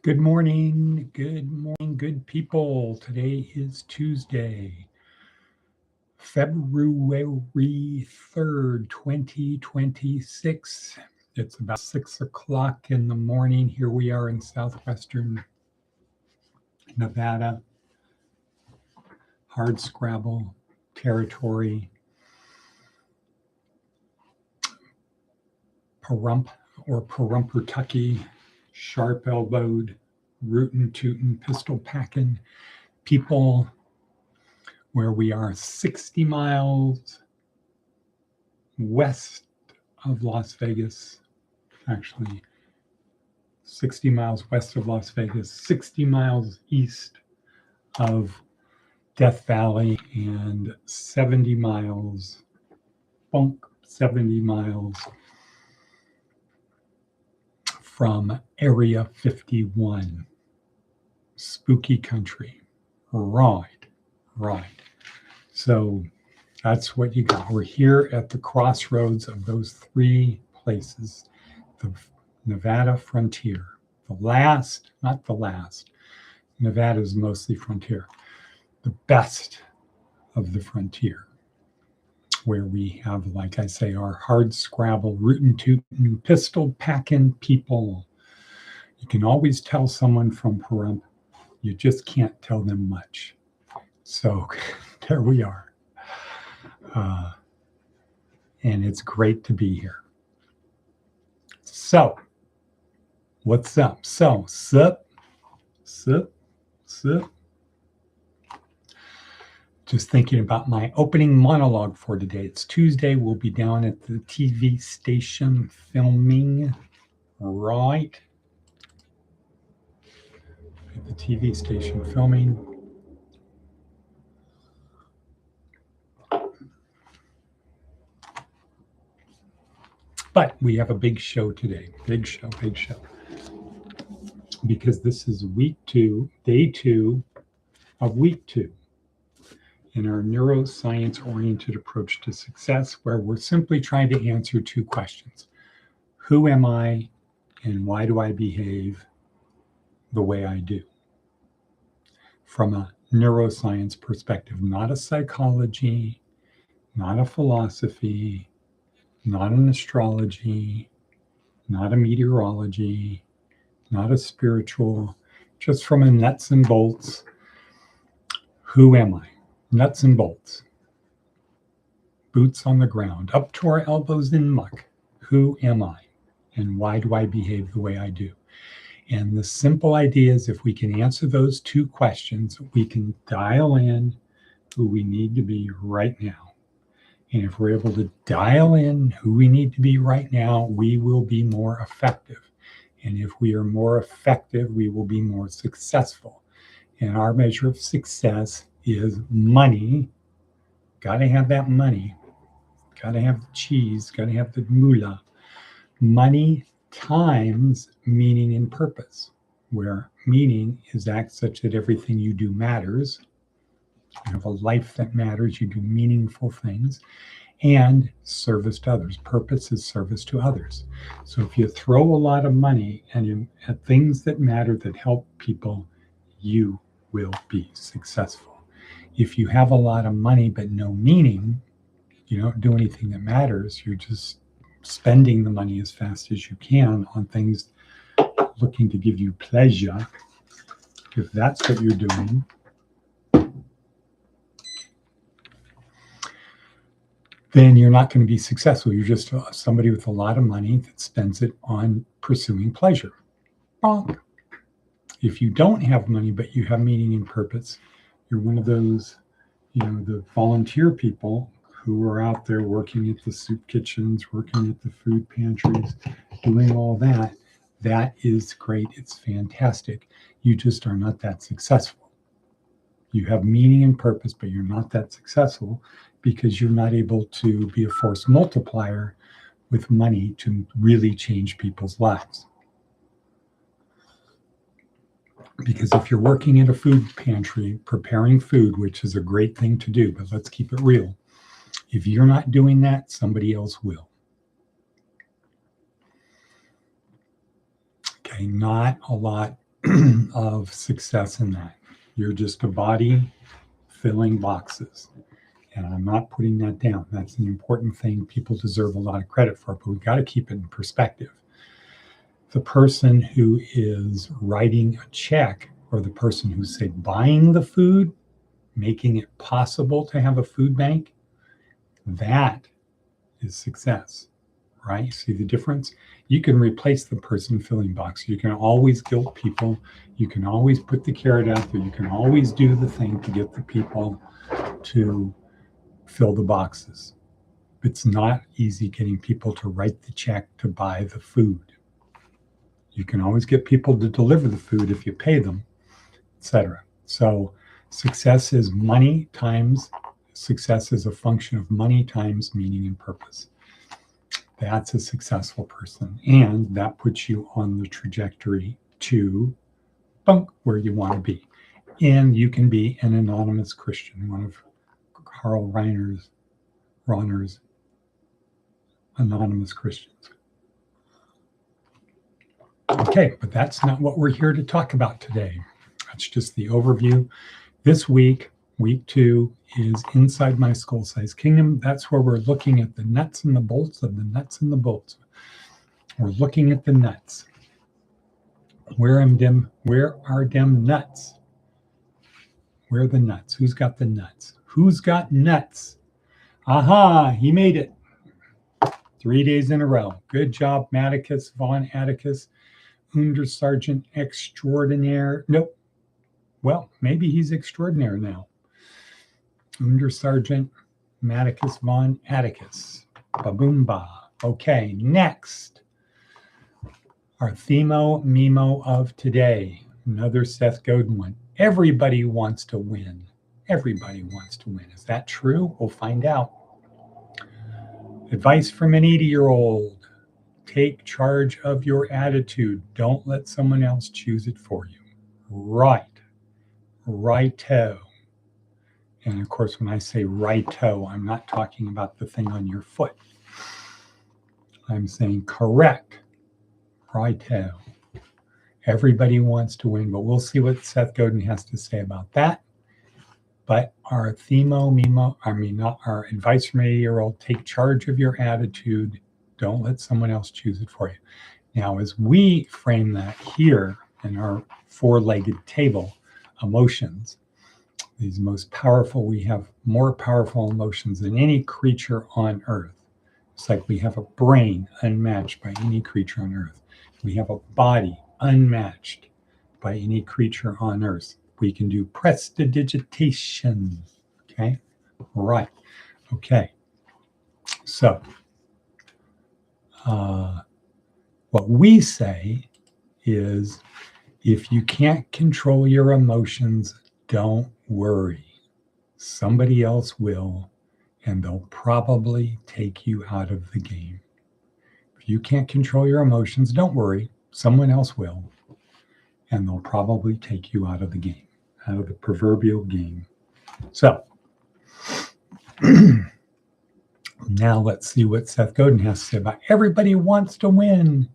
Good morning, good people. Today is Tuesday, February 3rd, 2026. It's about 6 o'clock in the morning. Here we are in southwestern Nevada, hard scrabble territory, Pahrump or Pahrumpertucky, sharp-elbowed, rootin'-tootin', pistol-packing people, where we are 60 miles west of Las Vegas, actually 60 miles west of Las Vegas, 60 miles east of Death Valley, and 70 miles from Area 51. Spooky country. Right. So that's what you got. We're here at the crossroads of those three places, the Nevada frontier. Not the last. Nevada is mostly frontier. The best of the frontier, where we have, like I say, our hard scrabble, rootin'-tootin', pistol-packing people. You can always tell someone from Pahrump. You just can't tell them much. So there we are. And it's great to be here. So, what's up? Sup. Just thinking about my opening monologue for today. It's Tuesday. We'll be down at the TV station filming, right? At the TV station filming. But we have a big show today. Big show. Because this is week 2, day 2 of week 2 in our neuroscience-oriented approach to success, where we're simply trying to answer 2 questions. Who am I, and why do I behave the way I do? From a neuroscience perspective, not a psychology, not a philosophy, not an astrology, not a meteorology, not a spiritual, just from a nuts and bolts. Who am I? Nuts and bolts. Boots on the ground, up to our elbows in muck. Who am I? And why do I behave the way I do? And the simple idea is, if we can answer those 2 questions, we can dial in who we need to be right now. And if we're able to dial in who we need to be right now, we will be more effective. And if we are more effective, we will be more successful. And our measure of success is money. Got to have that money. Got to have the cheese. Got to have the moolah. Money times meaning and purpose, where meaning is act such that everything you do matters. You have a life that matters. You do meaningful things. And service to others. Purpose is service to others. So if you throw a lot of money at things that matter, that help people, you will be successful. If you have a lot of money but no meaning, you don't do anything that matters. You're just spending the money as fast as you can on things looking to give you pleasure. If that's what you're doing, then you're not going to be successful. You're just somebody with a lot of money that spends it on pursuing pleasure. Wrong. If you don't have money, but you have meaning and purpose, you're one of those, the volunteer people who are out there working at the soup kitchens, working at the food pantries, doing all that. That is great. It's fantastic. You just are not that successful. You have meaning and purpose, but you're not that successful because you're not able to be a force multiplier with money to really change people's lives. Because if you're working in a food pantry, preparing food, which is a great thing to do, but let's keep it real. If you're not doing that, somebody else will. Okay, not a lot of success in that. You're just a body filling boxes. And I'm not putting that down. That's an important thing. People deserve a lot of credit for it, but we've got to keep it in perspective. The person who is writing a check, or the person who's, say, buying the food, making it possible to have a food bank, that is success, right? See the difference? You can replace the person filling box. You can always guilt people. You can always put the carrot out there. You can always do the thing to get the people to fill the boxes. It's not easy getting people to write the check to buy the food. You can always get people to deliver the food if you pay them, etc. So success is money times, success is a function of money times meaning and purpose. That's a successful person. And that puts you on the trajectory to where you want to be. And you can be an anonymous Christian, one of Karl Rahner's anonymous Christians. Okay, but that's not what we're here to talk about today. That's just the overview. This week, week 2, is Inside My Skull-Sized Kingdom. That's where we're looking at the nuts and the bolts of the nuts and the bolts. We're looking at the nuts. Where are them nuts? Where are the nuts? Who's got the nuts? Who's got nuts? Aha, he made it. 3 days in a row. Good job, Matticus, von Atticus, Untersergeant Extraordinaire. Nope. Well, maybe he's extraordinaire now. Untersergeant Matticus von Atticus. Ba-boom-ba. Okay, next. Our Themo-Memo of today. Another Seth Godin one. Everybody wants to win. Everybody wants to win. Is that true? We'll find out. Advice from an 80-year-old. Take charge of your attitude. Don't let someone else choose it for you. Right. Righto. And of course, when I say righto, I'm not talking about the thing on your foot. I'm saying correct. Righto. Everybody wants to win, but we'll see what Seth Godin has to say about that. But our our advice from an 80-year-old, take charge of your attitude. Don't let someone else choose it for you. Now, as we frame that here in our 4-legged table, emotions, these most powerful, we have more powerful emotions than any creature on earth. It's like we have a brain unmatched by any creature on earth. We have a body unmatched by any creature on earth. We can do prestidigitation. Okay, right. Okay, so what we say is, if you can't control your emotions, don't worry. Somebody else will, and they'll probably take you out of the game. If you can't control your emotions, don't worry. Someone else will, and they'll probably take you out of the game, out of the proverbial game. So now let's see what Seth Godin has to say about everybody wants to win.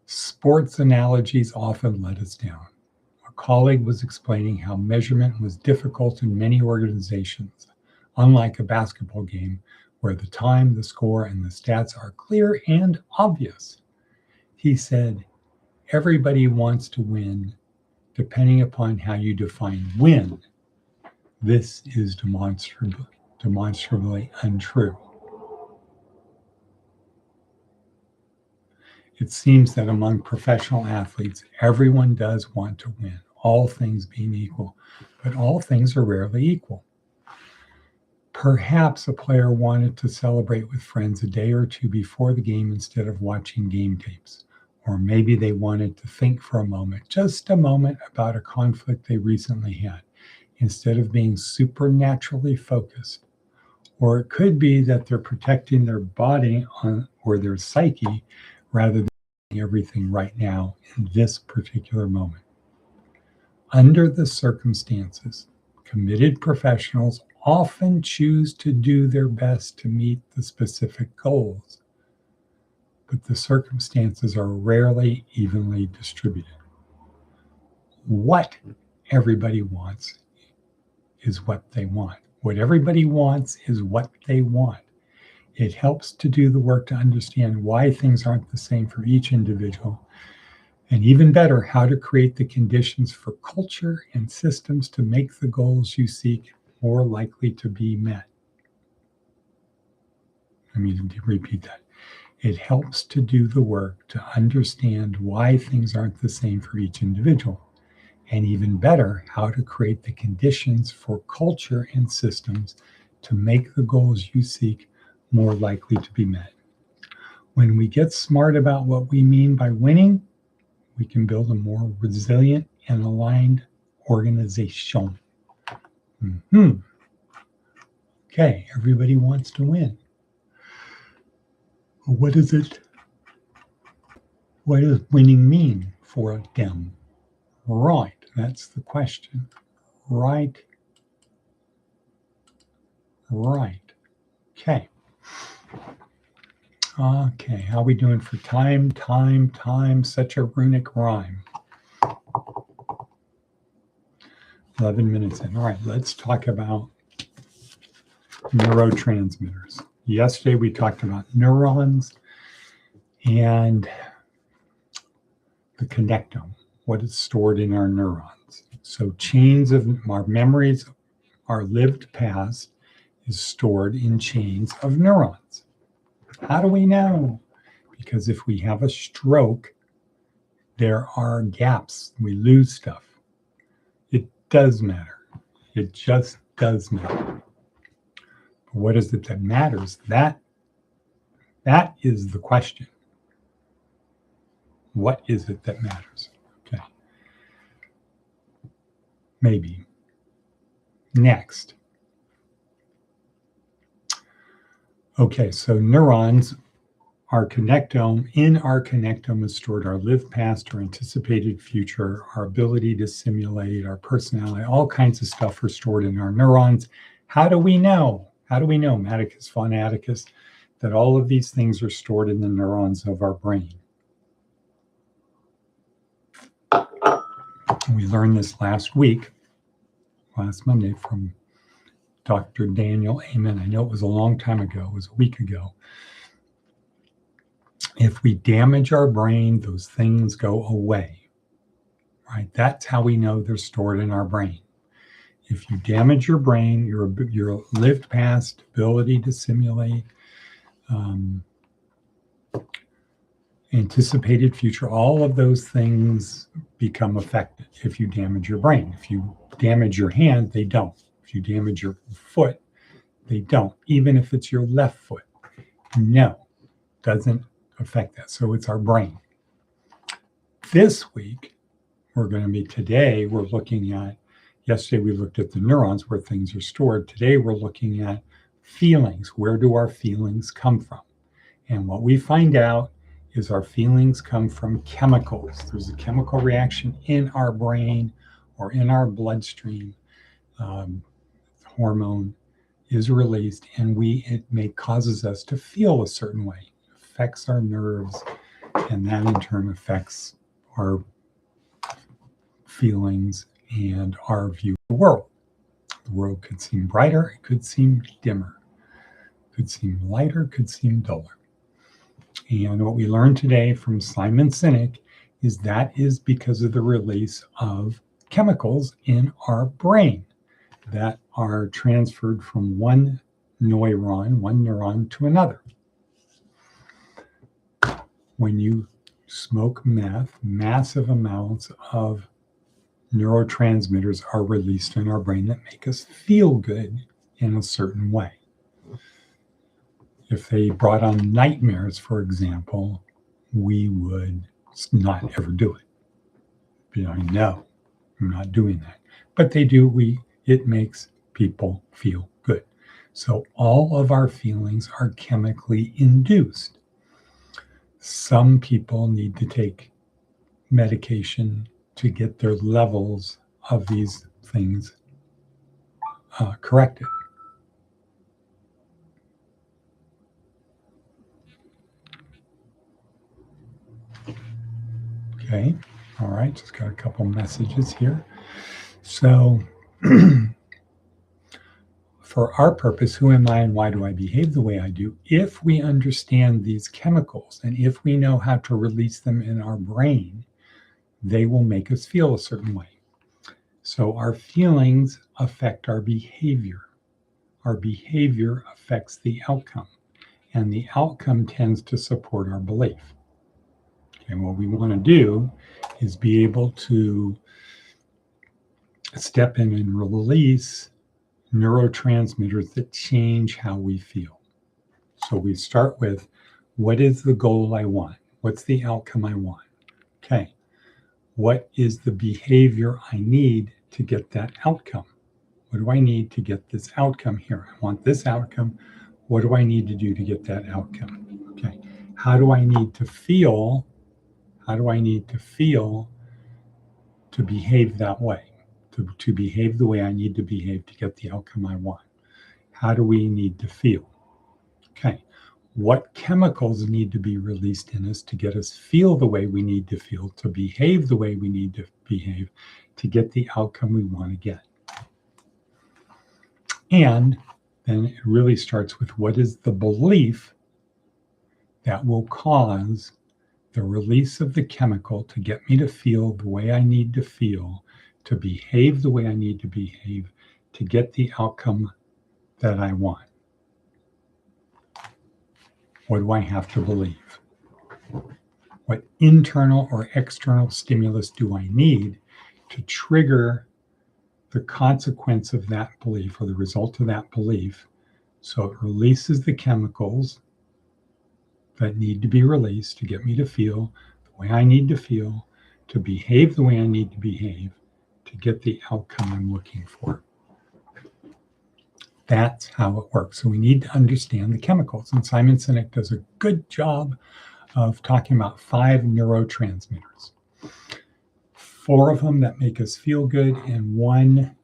Sports analogies often let us down. A colleague was explaining how measurement was difficult in many organizations, unlike a basketball game where the time, the score, and the stats are clear and obvious. He said, everybody wants to win, depending upon how you define win. This is demonstrably untrue. It seems that among professional athletes, everyone does want to win, all things being equal, but all things are rarely equal. Perhaps a player wanted to celebrate with friends a day or two before the game instead of watching game tapes. Or maybe they wanted to think for a moment, just a moment, about a conflict they recently had, instead of being supernaturally focused. Or it could be that they're protecting their body or their psyche rather than doing everything right now in this particular moment. Under the circumstances, committed professionals often choose to do their best to meet the specific goals, but the circumstances are rarely evenly distributed. what everybody wants is what they want. What everybody wants is what they want. It helps to do the work to understand why things aren't the same for each individual, and even better, how to create the conditions for culture and systems to make the goals you seek more likely to be met. Let me repeat that. It helps to do the work to understand why things aren't the same for each individual, and even better, how to create the conditions for culture and systems to make the goals you seek more likely to be met. When we get smart about what we mean by winning, we can build a more resilient and aligned organization. Okay, everybody wants to win. What is it? What does winning mean for them? Right, that's the question. Right. Okay. Okay, how are we doing for time? Such a runic rhyme. 11 minutes in. All right, let's talk about neurotransmitters. Yesterday we talked about neurons and the connectome, what is stored in our neurons. So chains of our memories, our lived past is stored in chains of neurons. How do we know? Because if we have a stroke, there are gaps. We lose stuff. It does matter. It just does matter. But what is it that matters? That is the question. What is it that matters? Okay. Maybe. Next. Okay, so neurons, our connectome, in our connectome is stored our lived past, our anticipated future, our ability to simulate, our personality, all kinds of stuff are stored in our neurons. How do we know? Maticus Phonaticus, that all of these things are stored in the neurons of our brain? We learned this last Monday, from Dr. Daniel Amen. I know it was a long time ago, it was a week ago. If we damage our brain, those things go away, right? That's how we know they're stored in our brain. If you damage your brain, your lived past, ability to simulate, anticipated future, all of those things become affected if you damage your brain. If you damage your hand, they don't. If you damage your foot, they don't. Even if it's your left foot, no, doesn't affect that. So it's our brain. This week, we're looking at, yesterday we looked at the neurons where things are stored. Today we're looking at feelings. Where do our feelings come from? And what we find out is our feelings come from chemicals. There's a chemical reaction in our brain or in our bloodstream. Hormone is released, and it causes us to feel a certain way. It affects our nerves, and that in turn affects our feelings and our view of the world. The world could seem brighter, it could seem dimmer, could seem lighter, could seem duller. And what we learned today from Simon Sinek is that is because of the release of chemicals in our brain that are transferred from one neuron to another. When you smoke meth, massive amounts of neurotransmitters are released in our brain that make us feel good in a certain way. If they brought on nightmares, for example, we would not ever do it. No, I'm not doing that. But they do. It makes people feel good. So all of our feelings are chemically induced. Some people need to take medication to get their levels of these things corrected. Okay, All right, just got a couple messages here. So for our purpose, who am I and why do I behave the way I do? If we understand these chemicals and if we know how to release them in our brain, they will make us feel a certain way. So our feelings affect our behavior. Our behavior affects the outcome, and the outcome tends to support our belief. And what we want to do is be able to step in and release neurotransmitters that change how we feel. So we start with, what is the goal I want? What's the outcome I want? Okay. What is the behavior I need to get that outcome? What do I need to get this outcome here? I want this outcome. What do I need to do to get that outcome? Okay. How do I need to feel? How do I need to feel to behave that way? To behave the way I need to behave to get the outcome I want. How do we need to feel? Okay. What chemicals need to be released in us to get us feel the way we need to feel, to behave the way we need to behave, to get the outcome we want to get? And then it really starts with, what is the belief that will cause the release of the chemical to get me to feel the way I need to feel, to behave the way I need to behave, to get the outcome that I want? What do I have to believe? What internal or external stimulus do I need to trigger the consequence of that belief or the result of that belief, so it releases the chemicals that need to be released to get me to feel the way I need to feel, to behave the way I need to behave, to get the outcome I'm looking for? That's how it works. So we need to understand the chemicals. And Simon Sinek does a good job of talking about 5 neurotransmitters. 4 of them that make us feel good, and 1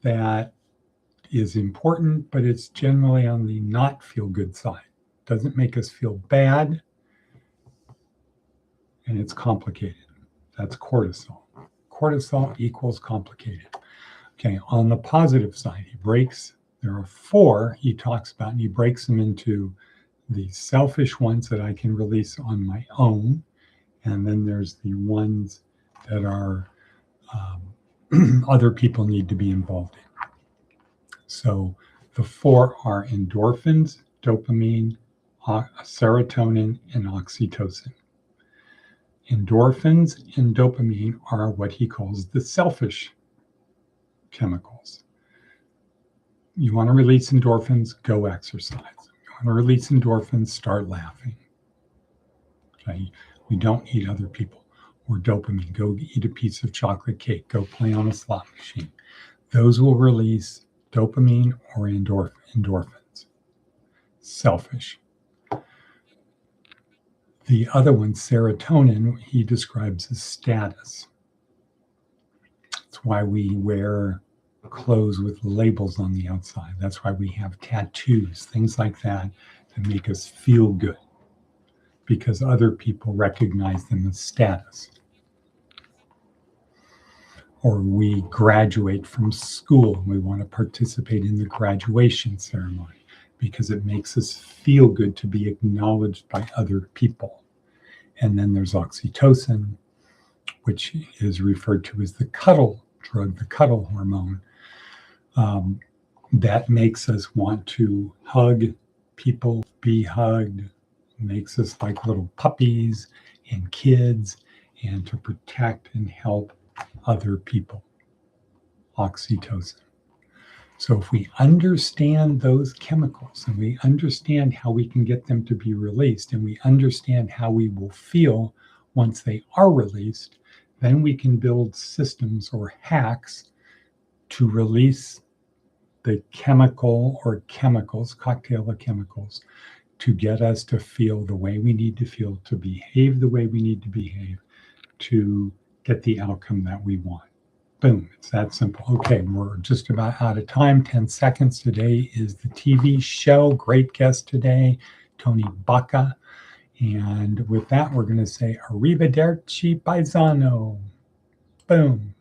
that is important, but it's generally on the not feel good side. Doesn't make us feel bad, and it's complicated. That's cortisol. Cortisol equals complicated. Okay, on the positive side, there are 4 he talks about, and he breaks them into the selfish ones that I can release on my own, and then there's the ones that are other people need to be involved in. So the 4 are endorphins, dopamine, serotonin, and oxytocin. Endorphins and dopamine are what he calls the selfish chemicals. You want to release endorphins, go exercise. You want to release endorphins, start laughing. Okay, we don't need other people. Or dopamine, go eat a piece of chocolate cake, go play on a slot machine. Those will release dopamine or endorphins. Selfish. The other one, serotonin, he describes as status. That's why we wear clothes with labels on the outside. That's why we have tattoos, things like that make us feel good, because other people recognize them as status. Or we graduate from school and we want to participate in the graduation ceremony because it makes us feel good to be acknowledged by other people. And then there's oxytocin, which is referred to as the cuddle drug, the cuddle hormone, that makes us want to hug people, be hugged, makes us like little puppies and kids, and to protect and help other people. Oxytocin. So if we understand those chemicals and we understand how we can get them to be released, and we understand how we will feel once they are released, then we can build systems or hacks to release the chemical or chemicals, cocktail of chemicals, to get us to feel the way we need to feel, to behave the way we need to behave, to get the outcome that we want. Boom, it's that simple. Okay, we're just about out of time, 10 seconds. Today is the TV show. Great guest today, Tony Baca. And with that, we're going to say arrivederci paisano. Boom.